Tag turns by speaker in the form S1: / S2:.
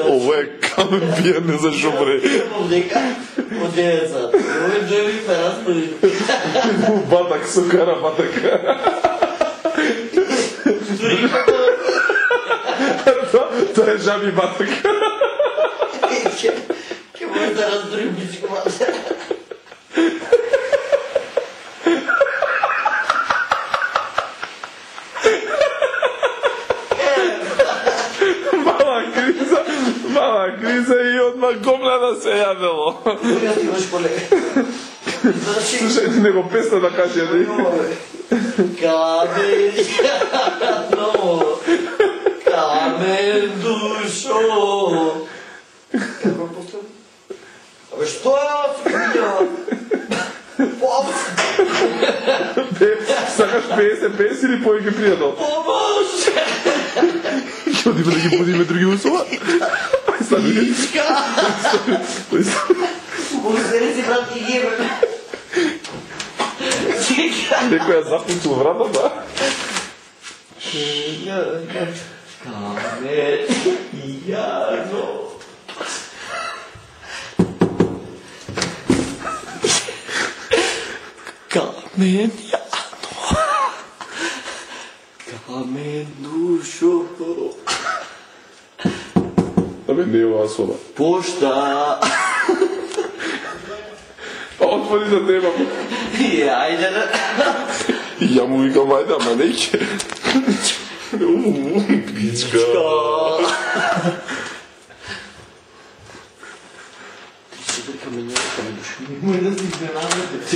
S1: Ово е камен пијане за шобре.
S2: Од девеца. Ово Джеми Ферастори.
S1: Батак со кара батак. Тоа е жаби батак.
S2: Ке може да раздори бичкова.
S1: Мала криза и одмah гомлена се јавило.
S2: Кога ти имаш колега?
S1: Слушајте него песна да каже, не?
S2: Камен камен душо. Како постав? Абе што е африја?
S1: Сакаш 50 или повеќе пријател?
S2: Помош!
S1: Ќе одиме да ги будиме други услова?
S2: Ичка! Може си брат и гибе.
S1: Некој ја запучил вратата?
S2: Камен јано. Камен јано. Камен душо.
S1: Абе, не е оваа соба.
S2: Пошта.
S1: Отвори да немам.
S2: Ајде да.
S1: Ја му викам, ајде, ама не ќе. Пичка.
S2: Ти си дека ме няма да души. Мој да си изненадате.